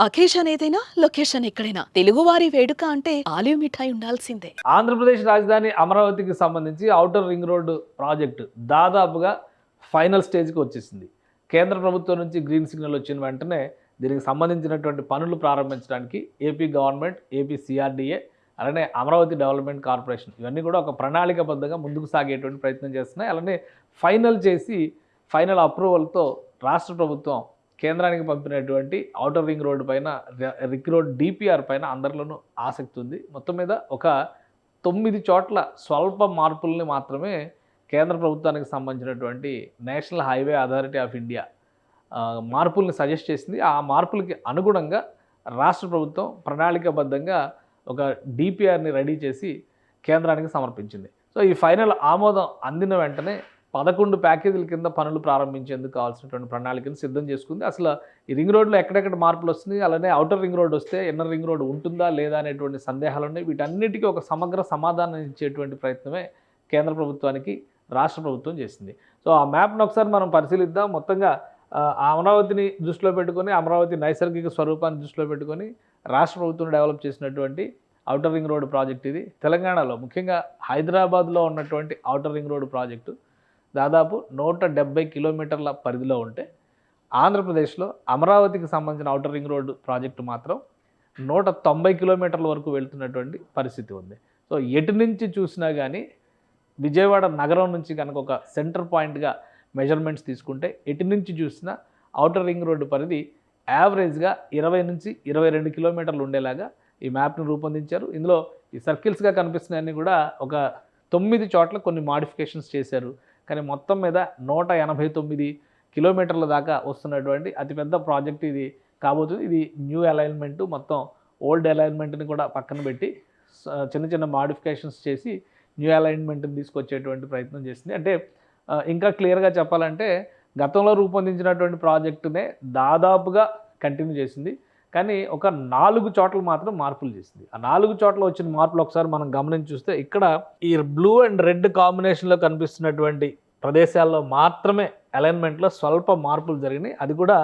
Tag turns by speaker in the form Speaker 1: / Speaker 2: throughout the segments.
Speaker 1: Occasion ఏదైనా location ఎక్కడైనా తెలుగువారి వేడుక అంటే ఆలివ్ మిఠాయి ఉండాల్సిందే.
Speaker 2: ఆంధ్రప్రదేశ్ రాజధాని అమరావతికి సంబంధించి ఔటర్ రింగ్ రోడ్డు ప్రాజెక్టు దాదాపుగా ఫైనల్ స్టేజ్కి వచ్చేసింది. కేంద్ర ప్రభుత్వం నుంచి గ్రీన్ సిగ్నల్ వచ్చిన వెంటనే దీనికి సంబంధించినటువంటి పనులు ప్రారంభించడానికి ఏపీ గవర్నమెంట్, ఏపీ సిఆర్డీఏ, అలానే అమరావతి డెవలప్మెంట్ కార్పొరేషన్ ఇవన్నీ కూడా ఒక ప్రణాళికబద్ధంగా ముందుకు సాగేటువంటి ప్రయత్నం చేస్తున్నాయి. అలానే ఫైనల్ చేసి ఫైనల్ అప్రూవల్తో రాష్ట్ర ప్రభుత్వం కేంద్రానికి పంపినటువంటి ఔటర్ రింగ్ రోడ్డు పైన, రింగ్ రోడ్ డిపిఆర్ పైన అందరిలోనూ ఆసక్తి ఉంది. మొత్తం మీద ఒక 9 చోట్ల స్వల్ప మార్పుల్ని మాత్రమే కేంద్ర ప్రభుత్వానికి సంబంధించినటువంటి national highway authority of India మార్పుల్ని సజెస్ట్ చేసింది. ఆ మార్పులకి అనుగుణంగా రాష్ట్ర ప్రభుత్వం ప్రణాళికాబద్ధంగా ఒక డిపిఆర్ని రెడీ చేసి కేంద్రానికి సమర్పించింది. సో ఈ ఫైనల్ ఆమోదం అందిన వెంటనే 11 ప్యాకేజీల కింద పనులు ప్రారంభించేందుకు కావాల్సినటువంటి ప్రణాళికను సిద్ధం చేసుకుంది. అసలు ఈ రింగ్ రోడ్లో ఎక్కడెక్కడ మార్పులు వస్తుంది, అలానే ఔటర్ రింగ్ రోడ్ వస్తే ఇన్నర్ రింగ్ రోడ్ ఉంటుందా లేదా అనేటువంటి సందేహాలు ఉన్నాయి. వీటన్నిటికీ ఒక సమగ్ర సమాధానం ఇచ్చేటువంటి ప్రయత్నమే కేంద్ర ప్రభుత్వానికి రాష్ట్ర ప్రభుత్వం చేసింది. సో ఆ మ్యాప్ను ఒకసారి మనం పరిశీలిద్దాం. మొత్తంగా అమరావతిని దృష్టిలో పెట్టుకొని, అమరావతి నైసర్గిక స్వరూపాన్ని దృష్టిలో పెట్టుకొని రాష్ట్ర ప్రభుత్వం డెవలప్ చేసినటువంటి ఔటర్ రింగ్ రోడ్ ప్రాజెక్ట్ ఇది. తెలంగాణలో ముఖ్యంగా హైదరాబాద్లో ఉన్నటువంటి ఔటర్ రింగ్ రోడ్ ప్రాజెక్టు దాదాపు 170 కిలోమీటర్ల పరిధిలో ఉంటే, ఆంధ్రప్రదేశ్లో అమరావతికి సంబంధించిన ఔటర్ రింగ్ రోడ్డు ప్రాజెక్టు మాత్రం 190 కిలోమీటర్ల వరకు వెళ్తున్నటువంటి పరిస్థితి ఉంది. సో ఎటు నుంచి చూసినా కానీ విజయవాడ నగరం నుంచి కనుక ఒక సెంటర్ పాయింట్గా మెజర్మెంట్స్ తీసుకుంటే, ఎటు నుంచి చూసినా ఔటర్ రింగ్ రోడ్డు పరిధి యావరేజ్గా 20 నుంచి 22 కిలోమీటర్లు ఉండేలాగా ఈ మ్యాప్ని రూపొందించారు. ఇందులో ఈ సర్కిల్స్గా కనిపిస్తున్నాయన్నీ కూడా ఒక 9 చోట్ల కొన్ని మాడిఫికేషన్స్ చేశారు. కానీ మొత్తం మీద 189 కిలోమీటర్ల దాకా వస్తున్నటువంటి అతిపెద్ద ప్రాజెక్ట్ ఇది కాబోతుంది. ఇది న్యూ అలైన్మెంటు, మొత్తం ఓల్డ్ అలైన్మెంట్ని కూడా పక్కన పెట్టి చిన్న చిన్న మాడిఫికేషన్స్ చేసి న్యూ అలైన్మెంట్ని తీసుకొచ్చేటువంటి ప్రయత్నం చేసింది. అంటే ఇంకా క్లియర్గా చెప్పాలంటే గతంలో రూపొందించినటువంటి ప్రాజెక్టునే దాదాపుగా కంటిన్యూ చేసింది. కానీ ఒక 4 చోట్ల మాత్రం మార్పులు చేసింది. ఆ 4 చోట్ల వచ్చిన మార్పులు ఒకసారి మనం గమనించి చూస్తే, ఇక్కడ ఈ బ్లూ అండ్ రెడ్ కాంబినేషన్లో కనిపిస్తున్నటువంటి ప్రదేశాల్లో మాత్రమే అలైన్మెంట్లో స్వల్ప మార్పులు జరిగినాయి. అది కూడా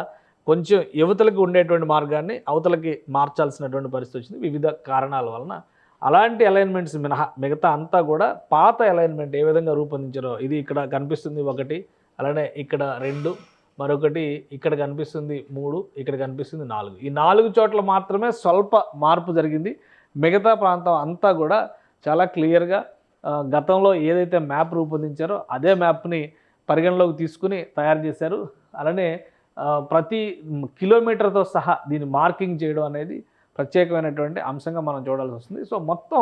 Speaker 2: కొంచెం యువతలకు ఉండేటువంటి మార్గాన్ని అవతలకి మార్చాల్సినటువంటి పరిస్థితి వచ్చింది వివిధ కారణాల వలన. అలాంటి అలైన్మెంట్స్ మినహా మిగతా అంతా కూడా పాత అలైన్మెంట్ ఏ విధంగా రూపొందించారో, ఇది ఇక్కడ కనిపిస్తుంది 1, అలానే ఇక్కడ 2, మరొకటి ఇక్కడ కనిపిస్తుంది 3, ఇక్కడ కనిపిస్తుంది 4. ఈ 4 చోట్ల మాత్రమే స్వల్ప మార్పు జరిగింది. మిగతా ప్రాంతం అంతా కూడా చాలా క్లియర్గా గతంలో ఏదైతే మ్యాప్ రూపొందించారో అదే మ్యాప్ని పరిగణలోకి తీసుకుని తయారు చేశారు. అలానే ప్రతి కిలోమీటర్తో సహా దీన్ని మార్కింగ్ చేయడం అనేది ప్రత్యేకమైనటువంటి అంశంగా మనం చూడాల్సి వస్తుంది. సో మొత్తం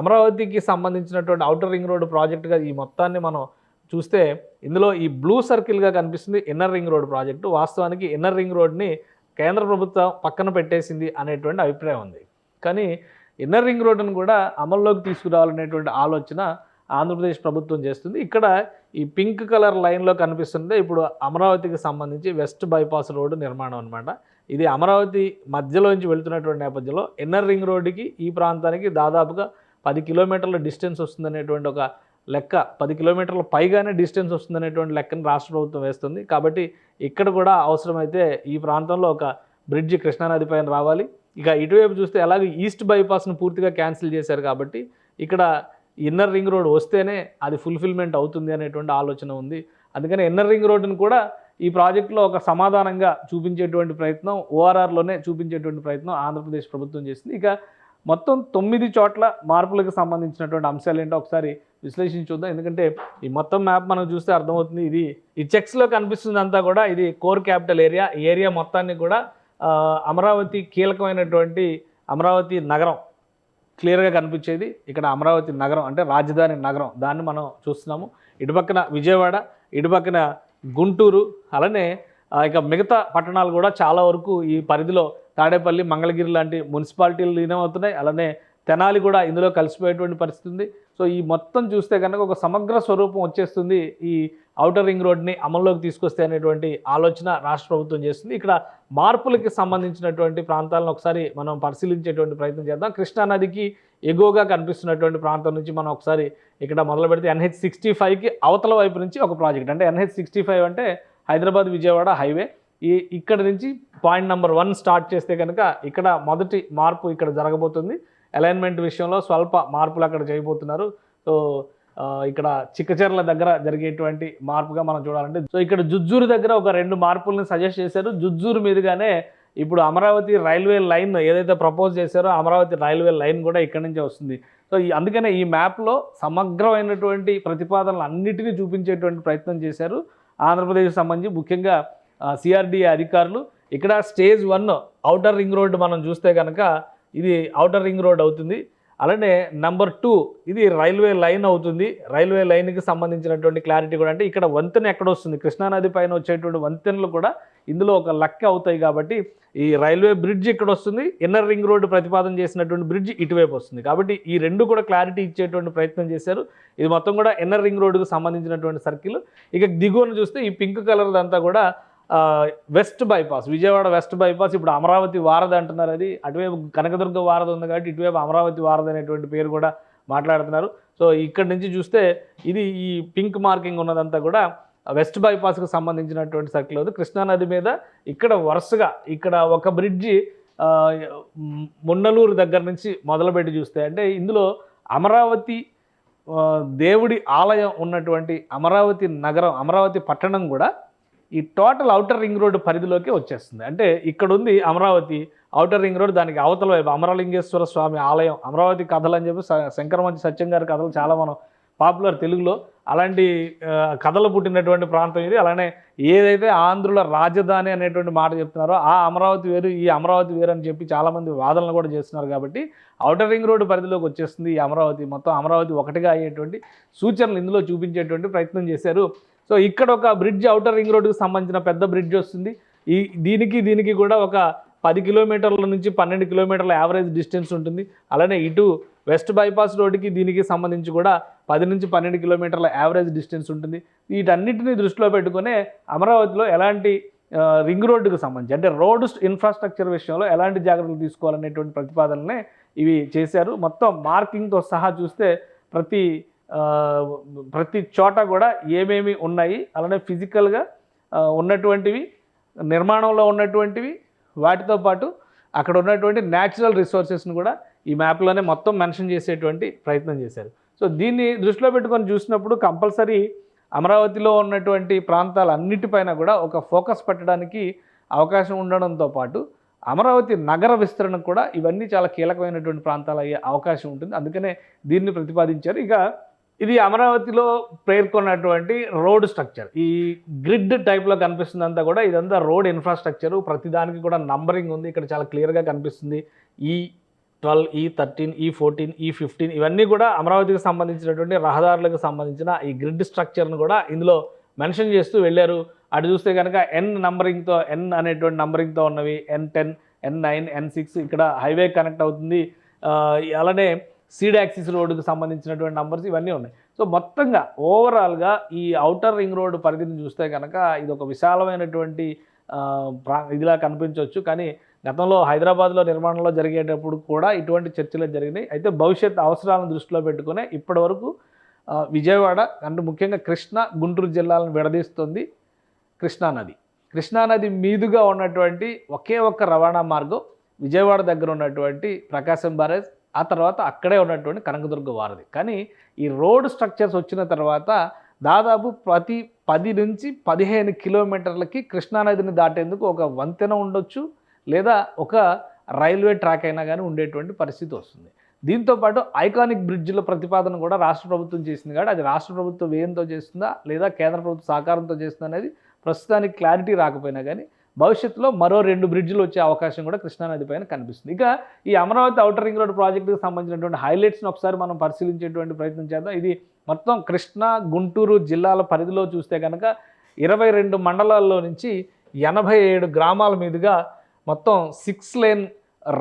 Speaker 2: అమరావతికి సంబంధించినటువంటి ఔటర్ రింగ్ రోడ్డు ప్రాజెక్టుగా ఈ మొత్తాన్ని మనం చూస్తే, ఇందులో ఈ బ్లూ సర్కిల్గా కనిపిస్తుంది ఇన్నర్ రింగ్ రోడ్ ప్రాజెక్టు. వాస్తవానికి ఇన్నర్ రింగ్ రోడ్ని కేంద్ర ప్రభుత్వం పక్కన పెట్టేసింది అనేటువంటి అభిప్రాయం ఉంది. కానీ ఇన్నర్ రింగ్ రోడ్డును కూడా అమల్లోకి తీసుకురావాలనేటువంటి ఆలోచన ఆంధ్రప్రదేశ్ ప్రభుత్వం చేస్తుంది. ఇక్కడ ఈ పింక్ కలర్ లైన్లో కనిపిస్తుంది ఇప్పుడు అమరావతికి సంబంధించి వెస్ట్ బైపాస్ రోడ్డు నిర్మాణం అనమాట. ఇది అమరావతి మధ్యలోంచి వెళ్తున్నటువంటి నేపథ్యంలో ఇన్నర్ రింగ్ రోడ్డుకి ఈ ప్రాంతానికి దాదాపుగా 10 కిలోమీటర్ల డిస్టెన్స్ వస్తుందనేటువంటి ఒక లెక్క, 10 కిలోమీటర్ల పైగానే డిస్టెన్స్ వస్తుందనేటువంటి లెక్కను రాష్ట్ర ప్రభుత్వం వేస్తుంది. కాబట్టి ఇక్కడ కూడా అవసరమైతే ఈ ప్రాంతంలో ఒక బ్రిడ్జి కృష్ణానది పైన రావాలి. ఇక ఇటువైపు చూస్తే అలాగే ఈస్ట్ బైపాస్ను పూర్తిగా క్యాన్సిల్ చేశారు. కాబట్టి ఇక్కడ ఇన్నర్ రింగ్ రోడ్ వస్తేనే అది ఫుల్ఫిల్మెంట్ అవుతుంది అనేటువంటి ఆలోచన ఉంది. అందుకని ఇన్నర్ రింగ్ రోడ్డును కూడా ఈ ప్రాజెక్టులో ఒక సమాధానంగా చూపించేటువంటి ప్రయత్నం, ఓఆర్ఆర్లోనే చూపించేటువంటి ప్రయత్నం ఆంధ్రప్రదేశ్ ప్రభుత్వం చేసింది. ఇక మొత్తం 9 చోట్ల మార్పులకు సంబంధించినటువంటి అంశాలు ఏంటో ఒకసారి విశ్లేషించి చూద్దాం. ఎందుకంటే ఈ మొత్తం మ్యాప్ మనం చూస్తే అర్థమవుతుంది. ఇది ఈ చెక్స్లో కనిపిస్తుంది అంతా కూడా ఇది కోర్ క్యాపిటల్ ఏరియా. ఈ ఏరియా మొత్తాన్ని కూడా అమరావతి కీలకమైనటువంటి అమరావతి నగరం క్లియర్గా కనిపించేది. ఇక్కడ అమరావతి నగరం అంటే రాజధాని నగరం, దాన్ని మనం చూస్తున్నాము. ఇటుపక్కన విజయవాడ, ఇటుపక్కన గుంటూరు, అలానే ఇక మిగతా పట్టణాలు కూడా చాలా వరకు ఈ పరిధిలో తాడేపల్లి, మంగళగిరి లాంటి మున్సిపాలిటీలు లీనమవుతున్నాయి. అలానే తెనాలి కూడా ఇందులో కలిసిపోయేటువంటి పరిస్థితి ఉంది. సో ఈ మొత్తం చూస్తే కనుక ఒక సమగ్ర స్వరూపం వచ్చేస్తుంది ఈ ఔటర్ రింగ్ రోడ్ని అమల్లోకి తీసుకొస్తే అనేటువంటి ఆలోచన రాష్ట్ర ప్రభుత్వం చేస్తుంది. ఇక్కడ మార్పులకి సంబంధించినటువంటి ప్రాంతాలను ఒకసారి మనం పరిశీలించేటువంటి ప్రయత్నం చేద్దాం. కృష్ణానదికి ఎగువగా కనిపిస్తున్నటువంటి ప్రాంతం నుంచి మనం ఒకసారి ఇక్కడ మొదలు పెడితే NH65కి అవతల వైపు నుంచి ఒక ప్రాజెక్ట్, అంటే NH65 అంటే హైదరాబాద్ విజయవాడ హైవే. ఇక్కడ నుంచి పాయింట్ నెంబర్ 1 స్టార్ట్ చేస్తే కనుక ఇక్కడ మొదటి మార్పు ఇక్కడ జరగబోతుంది. అలైన్మెంట్ విషయంలో స్వల్ప మార్పులు అక్కడ చేయబోతున్నారు. సో ఇక్కడ చిక్కచెర్ల దగ్గర జరిగేటువంటి మార్పుగా మనం చూడాలంటే, సో ఇక్కడ జుజ్జూరు దగ్గర ఒక 2 మార్పుల్ని సజెస్ట్ చేశారు. జుజ్జూరు మీదుగానే ఇప్పుడు అమరావతి రైల్వే లైన్ ఏదైతే ప్రపోజ్ చేశారో అమరావతి రైల్వే లైన్ కూడా ఇక్కడి నుంచే వస్తుంది. సో అందుకనే ఈ మ్యాప్లో సమగ్రమైనటువంటి ప్రతిపాదనలు అన్నిటినీ చూపించేటువంటి ప్రయత్నం చేశారు ఆంధ్రప్రదేశ్కి సంబంధించి, ముఖ్యంగా సిఆర్డీఏ అధికారులు. ఇక్కడ స్టేజ్ 1 ఔటర్ రింగ్ రోడ్ మనం చూస్తే కనుక ఇది ఔటర్ రింగ్ రోడ్ అవుతుంది. అలానే నెంబర్ 2 ఇది రైల్వే లైన్ అవుతుంది. రైల్వే లైన్కి సంబంధించినటువంటి క్లారిటీ కూడా, అంటే ఇక్కడ వంతెన ఎక్కడ వస్తుంది, కృష్ణానది పైన వచ్చేటువంటి వంతెనలు కూడా ఇందులో ఒక లెక్క అవుతాయి. కాబట్టి ఈ రైల్వే బ్రిడ్జ్ ఇక్కడ వస్తుంది, ఇన్నర్ రింగ్ రోడ్డు ప్రతిపాదన చేసినటువంటి బ్రిడ్జ్ ఇటువైపు వస్తుంది. కాబట్టి ఈ 2 కూడా క్లారిటీ ఇచ్చేటువంటి ప్రయత్నం చేశారు. ఇది మొత్తం కూడా ఇన్నర్ రింగ్ రోడ్డుకు సంబంధించినటువంటి సర్కిల్. ఇక దిగువను చూస్తే ఈ పింక్ కలర్ అంతా కూడా west bypass, Vijayawada west bypass. ఇప్పుడు అమరావతి వారధి అంటున్నారు, అది అటువైపు కనకదుర్గ వారధి ఉంది కాబట్టి ఇటువైపు అమరావతి వారధి అనేటువంటి పేరు కూడా మాట్లాడుతున్నారు. సో ఇక్కడి నుంచి చూస్తే ఇది ఈ పింక్ మార్కింగ్ ఉన్నదంతా కూడా వెస్ట్ బైపాస్కి సంబంధించినటువంటి సర్కిల్ అవుతుంది. కృష్ణానది మీద ఇక్కడ వరుసగా ఇక్కడ ఒక బ్రిడ్జి మున్నలూరు దగ్గర నుంచి మొదలుపెట్టి చూస్తే, అంటే ఇందులో అమరావతి దేవుడి ఆలయం ఉన్నటువంటి అమరావతి నగరం, అమరావతి పట్టణం కూడా ఈ టోటల్ ఔటర్ రింగ్ రోడ్డు పరిధిలోకి వచ్చేస్తుంది. అంటే ఇక్కడ ఉంది అమరావతి ఔటర్ రింగ్ రోడ్, దానికి అవతల వైపు అమరలింగేశ్వర స్వామి ఆలయం. అమరావతి కథలు అని చెప్పి శంకరమంచి సత్యం గారి కథలు చాలా మనం పాపులర్ తెలుగులో, అలాంటి కథలు పుట్టినటువంటి ప్రాంతం ఇది. అలానే ఏదైతే ఆంధ్రుల రాజధాని అనేటువంటి మాట చెప్తున్నారో ఆ అమరావతి వేరు, ఈ అమరావతి వేరు అని చెప్పి చాలామంది వాదనలు కూడా చేస్తున్నారు. కాబట్టి ఔటర్ రింగ్ రోడ్డు పరిధిలోకి వచ్చేస్తుంది ఈ అమరావతి. మొత్తం అమరావతి ఒకటిగా అయ్యేటువంటి సూచనలు ఇందులో చూపించేటువంటి ప్రయత్నం చేశారు. సో ఇక్కడ ఒక బ్రిడ్జ్ ఔటర్ రింగ్ రోడ్డుకి సంబంధించిన పెద్ద బ్రిడ్జ్ వస్తుంది. దీనికి కూడా ఒక 10 కిలోమీటర్ల నుంచి 12 కిలోమీటర్ల యావరేజ్ డిస్టెన్స్ ఉంటుంది. అలానే ఇటు వెస్ట్ బైపాస్ రోడ్డుకి దీనికి సంబంధించి కూడా 10 నుంచి 12 కిలోమీటర్ల యావరేజ్ డిస్టెన్స్ ఉంటుంది. వీటన్నిటిని దృష్టిలో పెట్టుకునే అమరావతిలో ఎలాంటి రింగ్ రోడ్డుకు సంబంధించి, అంటే రోడ్ ఇన్ఫ్రాస్ట్రక్చర్ విషయంలో ఎలాంటి జాగ్రత్తలు తీసుకోవాలనేటువంటి ప్రతిపాదనలనే ఇవి చేశారు. మొత్తం మార్కింగ్తో సహా చూస్తే ప్రతి చోట కూడా ఏమేమి ఉన్నాయి, అలానే ఫిజికల్గా ఉన్నటువంటివి, నిర్మాణంలో ఉన్నటువంటివి, వాటితో పాటు అక్కడ ఉన్నటువంటి న్యాచురల్ రిసోర్సెస్ని కూడా ఈ మ్యాప్లోనే మొత్తం మెన్షన్ చేసేటువంటి ప్రయత్నం చేశారు. సో దీన్ని దృష్టిలో పెట్టుకొని చూసినప్పుడు కంపల్సరీ అమరావతిలో ఉన్నటువంటి ప్రాంతాలన్నిటిపైన కూడా ఒక ఫోకస్ పెట్టడానికి అవకాశం ఉండడంతో పాటు అమరావతి నగర విస్తరణకు కూడా ఇవన్నీ చాలా కీలకమైనటువంటి ప్రాంతాలు అయ్యే అవకాశం ఉంటుంది. అందుకనే దీన్ని ప్రతిపాదించారు. ఇక ఇది అమరావతిలో పేర్కొన్నటువంటి రోడ్ స్ట్రక్చర్, ఈ గ్రిడ్ టైప్లో కనిపిస్తుందంతా కూడా ఇదంతా రోడ్ ఇన్ఫ్రాస్ట్రక్చరు. ప్రతిదానికి కూడా నంబరింగ్ ఉంది, ఇక్కడ చాలా క్లియర్గా కనిపిస్తుంది. E12, E13, E14, E15 ఇవన్నీ కూడా అమరావతికి సంబంధించినటువంటి రహదారులకు సంబంధించిన ఈ గ్రిడ్ స్ట్రక్చర్ను కూడా ఇందులో మెన్షన్ చేస్తూ వెళ్ళారు. అటు చూస్తే కనుక N అనేటువంటి నంబరింగ్తో ఉన్నవి, N10, N9, N6 ఇక్కడ హైవే కనెక్ట్ అవుతుంది. అలానే సీడ్ యాక్సిస్ రోడ్డుకు సంబంధించినటువంటి నంబర్స్ ఇవన్నీ ఉన్నాయి. సో మొత్తంగా ఓవరాల్గా ఈ ఔటర్ రింగ్ రోడ్డు పరిధిని చూస్తే కనుక ఇది ఒక విశాలమైనటువంటి ఇదిలా కనిపించవచ్చు. కానీ గతంలో హైదరాబాద్లో నిర్మాణంలో జరిగేటప్పుడు కూడా ఇటువంటి చర్చలు జరిగినాయి. అయితే భవిష్యత్ అవసరాలను దృష్టిలో పెట్టుకునే ఇప్పటి వరకు విజయవాడ అంటే ముఖ్యంగా కృష్ణా, గుంటూరు జిల్లాలను విడదీస్తుంది కృష్ణానది మీదుగా ఉన్నటువంటి ఒకే ఒక్క రవాణా మార్గం విజయవాడ దగ్గర ఉన్నటువంటి ప్రకాశం బ్యారేజ్, ఆ తర్వాత అక్కడే ఉన్నటువంటి కనకదుర్గ వారధి. కానీ ఈ రోడ్ స్ట్రక్చర్స్ వచ్చిన తర్వాత దాదాపు ప్రతి 10 నుంచి 15 కిలోమీటర్లకి కృష్ణానదిని దాటేందుకు ఒక వంతెన ఉండొచ్చు, లేదా ఒక రైల్వే ట్రాక్ అయినా కానీ ఉండేటువంటి పరిస్థితి వస్తుంది. దీంతోపాటు ఐకానిక్ బ్రిడ్జ్ల ప్రతిపాదన కూడా రాష్ట్ర ప్రభుత్వం చేసింది. కాబట్టి అది రాష్ట్ర ప్రభుత్వం వ్యయంతో చేస్తుందా లేదా కేంద్ర ప్రభుత్వ సహకారంతో చేస్తుందా అనేది ప్రస్తుతానికి క్లారిటీ రాకపోయినా కానీ భవిష్యత్తులో మరో 2 బ్రిడ్జిలు వచ్చే అవకాశం కూడా కృష్ణానది పైన కనిపిస్తుంది. ఇక ఈ అమరావతి ఔటర్ రింగ్ రోడ్ ప్రాజెక్టుకి సంబంధించినటువంటి హైలైట్స్ని ఒకసారి మనం పరిశీలించేటువంటి ప్రయత్నం చేద్దాం. ఇది మొత్తం కృష్ణా, గుంటూరు జిల్లాల పరిధిలో చూస్తే కనుక 22 మండలాల్లో నుంచి 87 గ్రామాల మీదుగా మొత్తం 6 లేన్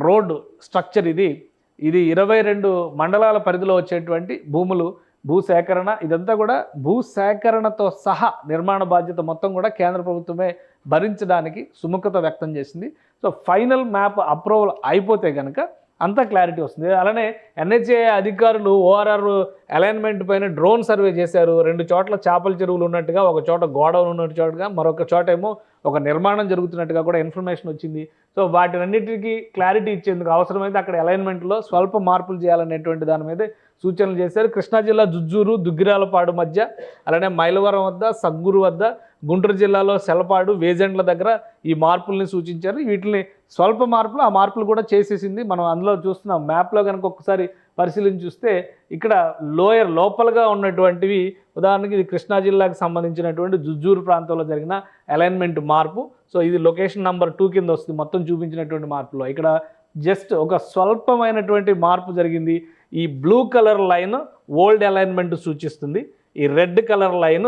Speaker 2: రోడ్ స్ట్రక్చర్ ఇది 22 మండలాల పరిధిలో వచ్చేటువంటి భూసేకరణ, ఇదంతా కూడా భూసేకరణతో సహా నిర్మాణ బాధ్యత మొత్తం కూడా కేంద్ర ప్రభుత్వమే భరించడానికి సుముఖత వ్యక్తం చేసింది. సో ఫైనల్ మ్యాప్ అప్రూవల్ అయిపోతే కనుక అంతా క్లారిటీ వస్తుంది. అలానే ఎన్హెచ్ఏ అధికారులు ఓఆర్ఆర్ అలైన్మెంట్ పైన డ్రోన్ సర్వే చేశారు. 2 చోట్ల చేపల చెరువులు ఉన్నట్టుగా, ఒక చోట గోడౌన్ ఉన్న చోటుగా, మరొక చోట ఏమో ఒక నిర్మాణం జరుగుతున్నట్టుగా కూడా ఇన్ఫర్మేషన్ వచ్చింది. సో వాటినన్నిటికీ క్లారిటీ ఇచ్చేందుకు అవసరమైతే అక్కడ అలైన్మెంట్లో స్వల్ప మార్పులు చేయాలనేటువంటి దాని మీద సూచనలు చేశారు. కృష్ణా జిల్లా జుజ్జూరు, దుగ్గిరాలపాడు మధ్య, అలానే మైలవరం వద్ద, సగ్గురు వద్ద, గుంటూరు జిల్లాలో సెలపాడు, వేజెండ్ల దగ్గర ఈ మార్పుల్ని సూచించారు. వీటిని స్వల్ప మార్పులు, ఆ మార్పులు కూడా చేసేసింది. మనం అందులో చూస్తున్నాం మ్యాప్లో కనుక ఒక్కసారి పరిశీలించి చూస్తే ఇక్కడ లోయర్ లోపలగా ఉన్నటువంటివి, ఉదాహరణకి ఇది కృష్ణా జిల్లాకు సంబంధించినటువంటి జుజ్జూరు ప్రాంతంలో జరిగిన అలైన్మెంట్ మార్పు. సో ఇది లొకేషన్ నెంబర్ 2 కింద వస్తుంది మొత్తం చూపించినటువంటి మార్పులో. ఇక్కడ జస్ట్ ఒక స్వల్పమైనటువంటి మార్పు జరిగింది. ఈ blue colour line old alignment సూచిస్తుంది, ఈ రెడ్ కలర్ లైన్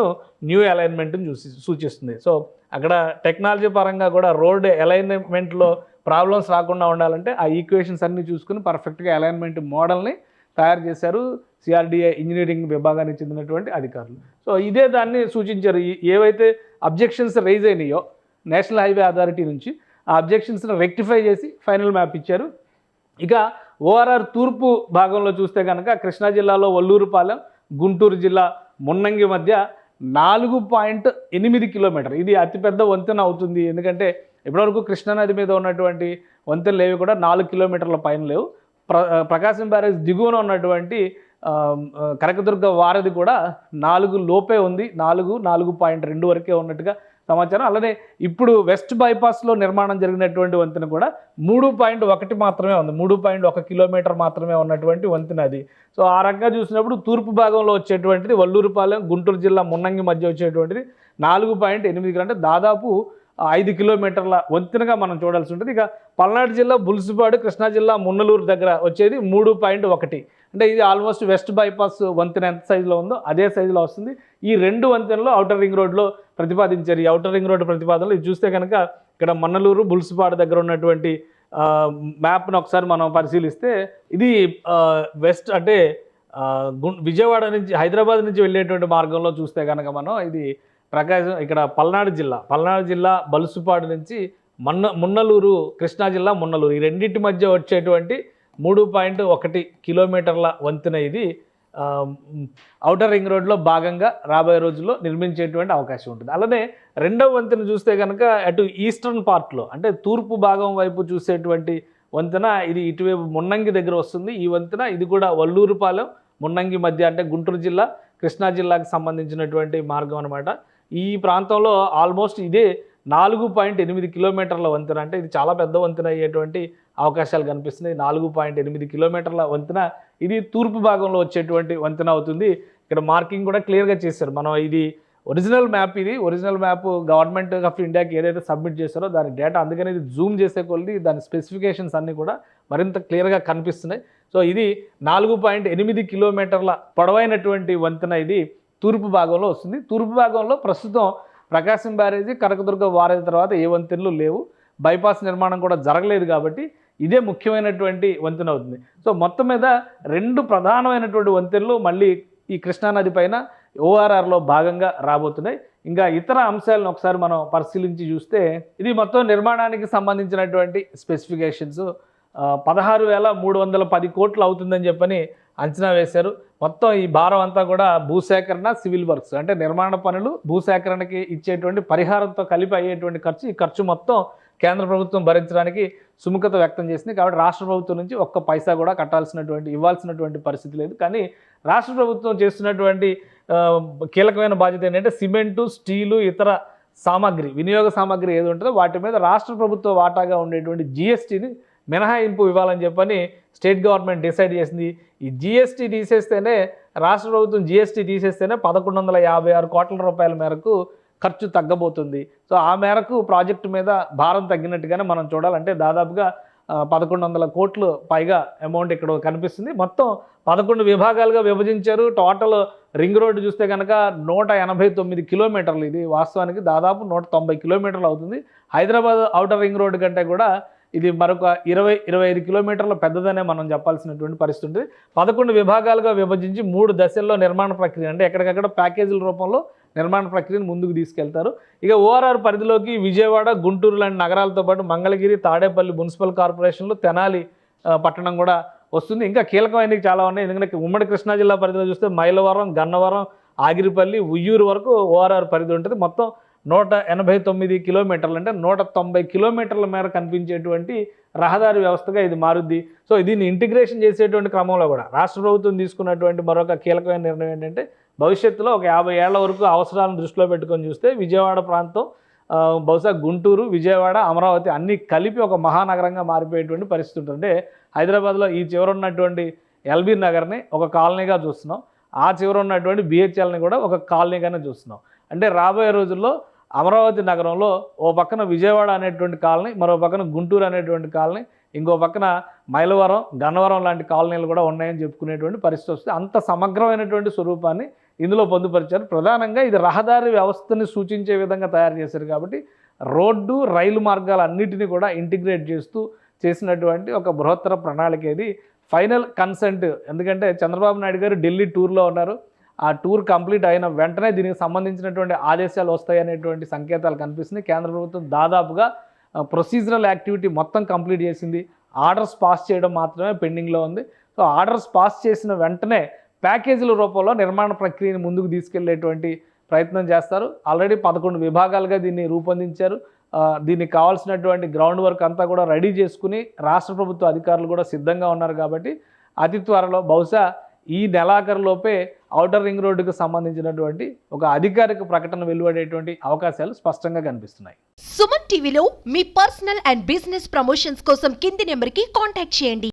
Speaker 2: న్యూ అలైన్మెంట్ని సూచిస్తుంది. సో అక్కడ టెక్నాలజీ పరంగా కూడా రోడ్ అలైన్మెంట్లో ప్రాబ్లమ్స్ రాకుండా ఉండాలంటే ఆ ఈక్వేషన్స్ అన్నీ చూసుకుని పర్ఫెక్ట్గా అలైన్మెంట్ మోడల్ని తయారు చేశారు సిఆర్డిఏ ఇంజనీరింగ్ విభాగానికి చెందినటువంటి అధికారులు. సో ఇదే దాన్ని సూచించారు. ఏవైతే అబ్జెక్షన్స్ రైజ్ అయినాయో నేషనల్ హైవే అథారిటీ నుంచి, ఆ అబ్జెక్షన్స్ని రెక్టిఫై చేసి ఫైనల్ మ్యాప్ ఇచ్చారు. ఇక ఓఆర్ఆర్ తూర్పు భాగంలో చూస్తే కనుక కృష్ణా జిల్లాలో వల్లూరుపాలెం, గుంటూరు జిల్లా మున్నంగి మధ్య 4.8 కిలోమీటర్, ఇది అతిపెద్ద వంతెన అవుతుంది. ఎందుకంటే ఇప్పటివరకు కృష్ణానది మీద ఉన్నటువంటి వంతెనలు ఏవి కూడా 4 కిలోమీటర్ల పైన లేవు. ప్రకాశం బ్యారేజ్ దిగువన ఉన్నటువంటి కనకదుర్గ వారధి కూడా 4 లోపే ఉంది, 4.2 వరకే ఉన్నట్టుగా సమాచారం. అలానే ఇప్పుడు వెస్ట్ బైపాస్లో నిర్మాణం జరిగినటువంటి వంతెన కూడా 3.1 మాత్రమే ఉంది, 3.1 కిలోమీటర్ మాత్రమే ఉన్నటువంటి వంతెన అది. సో ఆ రకంగా చూసినప్పుడు తూర్పు భాగంలో వచ్చేటువంటిది వల్లూరుపాలెం, గుంటూరు జిల్లా మున్నంగి మధ్య వచ్చేటువంటిది 4.8 అంటే దాదాపు 5 కిలోమీటర్ల వంతెనగా మనం చూడాల్సి ఉంటుంది. ఇక పల్నాడు జిల్లా బుల్సుపాడు, కృష్ణా జిల్లా మున్నలూరు దగ్గర వచ్చేది 3.1, అంటే ఇది ఆల్మోస్ట్ వెస్ట్ బైపాస్ వంతెన ఎంత సైజులో ఉందో అదే సైజులో వస్తుంది. ఈ 2 వంతెనలు ఔటర్ రింగ్ రోడ్లో ప్రతిపాదించారు. ఈ ఔటర్ రింగ్ రోడ్డు ప్రతిపాదనలు ఇది చూస్తే కనుక ఇక్కడ మన్నలూరు, బుల్సుపాడు దగ్గర ఉన్నటువంటి మ్యాప్ను ఒకసారి మనం పరిశీలిస్తే ఇది వెస్ట్ అంటే విజయవాడ నుంచి హైదరాబాద్ నుంచి వెళ్ళేటువంటి మార్గంలో చూస్తే కనుక మనం ఇది ప్రకాశం ఇక్కడ పల్నాడు జిల్లా బలుసుపాడు నుంచి మున్నలూరు, కృష్ణా జిల్లా మున్నలూరు, ఈ రెండింటి మధ్య వచ్చేటువంటి 3.1 కిలోమీటర్ల వంతెన ఇది ఔటర్ రింగ్ రోడ్లో భాగంగా రాబోయే రోజుల్లో నిర్మించేటువంటి అవకాశం ఉంటుంది. అలానే రెండవ వంతెన చూస్తే కనుక అటు ఈస్టర్న్ పార్ట్లో అంటే తూర్పు భాగం వైపు చూసేటువంటి వంతెన ఇది ఇటువైపు మున్నంగి దగ్గర వస్తుంది. ఈ వంతెన ఇది కూడా వల్లూరుపాలెం, మున్నంగి మధ్య అంటే గుంటూరు జిల్లా, కృష్ణా జిల్లాకు సంబంధించినటువంటి మార్గం అనమాట. ఈ ప్రాంతంలో ఆల్మోస్ట్ ఇదే 4.8 కిలోమీటర్ల వంతెన, అంటే ఇది చాలా పెద్ద వంతెన అయ్యేటువంటి అవకాశాలు కనిపిస్తున్నాయి. 4.8 కిలోమీటర్ల వంతెన ఇది తూర్పు భాగంలో వచ్చేటువంటి వంతెన అవుతుంది. ఇక్కడ మార్కింగ్ కూడా క్లియర్గా చేశారు. మనం ఇది ఒరిజినల్ మ్యాప్ గవర్నమెంట్ ఆఫ్ ఇండియాకి ఏదైతే సబ్మిట్ చేశారో దాని డేటా, అందుకని ఇది జూమ్ చేసే కొద్ది దాని స్పెసిఫికేషన్స్ అన్నీ కూడా మరింత క్లియర్గా కనిపిస్తున్నాయి. సో ఇది 4.8 కిలోమీటర్ల పొడవైనటువంటి వంతెన ఇది తూర్పు భాగంలో వస్తుంది. తూర్పు భాగంలో ప్రస్తుతం ప్రకాశం బ్యారేజీ, కనకదుర్గ వారధి తర్వాత ఏ వంతెనలు లేవు, బైపాస్ నిర్మాణం కూడా జరగలేదు కాబట్టి ఇదే ముఖ్యమైనటువంటి వంతెన అవుతుంది. సో మొత్తం మీద 2 ప్రధానమైనటువంటి వంతెనలు మళ్ళీ ఈ కృష్ణానది పైన ఓఆర్ఆర్లో భాగంగా రాబోతున్నాయి. ఇంకా ఇతర అంశాలను ఒకసారి మనం పరిశీలించి చూస్తే ఇది మొత్తం నిర్మాణానికి సంబంధించినటువంటి స్పెసిఫికేషన్స్ 16,310 కోట్లు అవుతుందని చెప్పని అంచనా వేశారు. మొత్తం ఈ భారం అంతా కూడా భూసేకరణ, సివిల్ వర్క్స్ అంటే నిర్మాణ పనులు, భూసేకరణకి ఇచ్చేటువంటి పరిహారంతో కలిపి అయ్యేటువంటి ఖర్చు, ఈ ఖర్చు మొత్తం కేంద్ర ప్రభుత్వం భరించడానికి సుముఖత వ్యక్తం చేసింది. కాబట్టి రాష్ట్ర ప్రభుత్వం నుంచి ఒక్క పైసా కూడా ఇవ్వాల్సినటువంటి పరిస్థితి లేదు. కానీ రాష్ట్ర ప్రభుత్వం చేస్తున్నటువంటి కీలకమైన బాధ్యత ఏంటంటే సిమెంటు, స్టీలు, ఇతర సామాగ్రి, వినియోగ సామాగ్రి ఏది ఉంటుందో వాటి మీద రాష్ట్ర ప్రభుత్వ వాటాగా ఉండేటువంటి జీఎస్టీని మినహాయింపు ఇవ్వాలని చెప్పని స్టేట్ గవర్నమెంట్ డిసైడ్ చేసింది. ఈ జీఎస్టీ తీసేస్తేనే, రాష్ట్ర ప్రభుత్వం జీఎస్టీ తీసేస్తేనే 1,156 కోట్ల రూపాయల మేరకు ఖర్చు తగ్గబోతుంది. సో ఆ మేరకు ప్రాజెక్టు మీద భారం తగ్గినట్టుగానే మనం చూడాలంటే దాదాపుగా 1,100 కోట్లు పైగా అమౌంట్ ఇక్కడ కనిపిస్తుంది. మొత్తం 11 విభాగాలుగా విభజించారు. టోటల్ రింగ్ రోడ్డు చూస్తే కనుక 189 కిలోమీటర్లు, ఇది వాస్తవానికి దాదాపు 190 కిలోమీటర్లు అవుతుంది. హైదరాబాద్ ఔటర్ రింగ్ రోడ్డు కంటే కూడా ఇది మరొక 20-25 కిలోమీటర్ల పెద్దదనే మనం చెప్పాల్సినటువంటి పరిస్థితి ఉంటుంది. 11 విభాగాలుగా విభజించి 3 దశల్లో నిర్మాణ ప్రక్రియ, అంటే ఎక్కడికక్కడ ప్యాకేజీల రూపంలో నిర్మాణ ప్రక్రియను ముందుకు తీసుకెళ్తారు. ఇక ఓఆర్ఆర్ పరిధిలోకి విజయవాడ, గుంటూరు లాంటి నగరాలతో పాటు మంగళగిరి, తాడేపల్లి మున్సిపల్ కార్పొరేషన్లు, తెనాలి పట్టణం కూడా వస్తుంది. ఇంకా కీలకమైనవి చాలా ఉన్నాయి. ఎందుకంటే ఉమ్మడి కృష్ణా జిల్లా పరిధిలో చూస్తే మైలవరం, గన్నవరం, ఆగిరిపల్లి, ఉయ్యూరు వరకు ఓఆర్ఆర్ పరిధి ఉంటుంది. మొత్తం 189 కిలోమీటర్లు, అంటే 190 కిలోమీటర్ల మేర కనిపించేటువంటి రహదారి వ్యవస్థగా ఇది మారుద్ది. సో దీన్ని ఇంటిగ్రేషన్ చేసేటువంటి క్రమంలో కూడా రాష్ట్ర ప్రభుత్వం తీసుకున్నటువంటి మరొక కీలకమైన నిర్ణయం ఏంటంటే భవిష్యత్తులో ఒక 50 ఏళ్ల వరకు అవసరాలను దృష్టిలో పెట్టుకొని చూస్తే విజయవాడ ప్రాంతం, బహుశా గుంటూరు, విజయవాడ, అమరావతి అన్నీ కలిపి ఒక మహానగరంగా మారిపోయేటువంటి పరిస్థితి ఉంటుంది. అంటే హైదరాబాద్లో ఈ చివర ఉన్నటువంటి ఎల్బీ నగర్ని ఒక కాలనీగా చూస్తున్నాం, ఆ చివర ఉన్నటువంటి బిహెచ్ఎల్ని కూడా ఒక కాలనీగానే చూస్తున్నాం. అంటే రాబోయే రోజుల్లో అమరావతి నగరంలో ఓ పక్కన విజయవాడ అనేటువంటి కాలనీ, మరో పక్కన గుంటూరు అనేటువంటి కాలనీ, ఇంకో పక్కన మైలవరం, గన్నవరం లాంటి కాలనీలు కూడా ఉన్నాయని చెప్పుకునేటువంటి పరిస్థితి వస్తుంది. అంత సమగ్రమైనటువంటి స్వరూపాన్ని ఇందులో పొందుపరిచారు. ప్రధానంగా ఇది రహదారి వ్యవస్థని సూచించే విధంగా తయారు చేశారు కాబట్టి రోడ్డు, రైలు మార్గాలన్నిటినీ కూడా ఇంటిగ్రేట్ చేస్తూ చేసినటువంటి ఒక బృహత్తర ప్రణాళిక ఇది. ఫైనల్ కన్సెంట్, ఎందుకంటే చంద్రబాబు నాయుడు గారు ఢిల్లీ టూర్లో ఉన్నారు. ఆ టూర్ కంప్లీట్ అయిన వెంటనే దీనికి సంబంధించినటువంటి ఆదేశాలు వస్తాయి అనేటువంటి సంకేతాలు కనిపిస్తున్నాయి. కేంద్ర ప్రభుత్వం దాదాపుగా ప్రొసీజరల్ యాక్టివిటీ మొత్తం కంప్లీట్ చేసింది. ఆర్డర్స్ పాస్ చేయడం మాత్రమే పెండింగ్లో ఉంది. సో ఆర్డర్స్ పాస్ చేసిన వెంటనే ప్యాకేజీల రూపంలో నిర్మాణ ప్రక్రియను ముందుకు తీసుకెళ్లేటువంటి ప్రయత్నం చేస్తారు. ఆల్రెడీ 11 విభాగాలుగా దీన్ని రూపొందించారు. దీనికి కావాల్సినటువంటి గ్రౌండ్ వర్క్ అంతా కూడా రెడీ చేసుకుని రాష్ట్ర ప్రభుత్వ అధికారులు కూడా సిద్ధంగా ఉన్నారు. కాబట్టి అతి త్వరలో, బహుశా ఈ నెలాఖరులోపే ఔటర్ రింగ్ రోడ్డుకు సంబంధించినటువంటి ఒక అధికారిక ప్రకటన వెలువడేటువంటి అవకాశాలు స్పష్టంగా కనిపిస్తున్నాయి.
Speaker 3: సుమన్ టీవీలో మీ పర్సనల్ అండ్ బిజినెస్ ప్రమోషన్స్ కోసం కింది నెంబర్కి కాంటాక్ట్ చేయండి.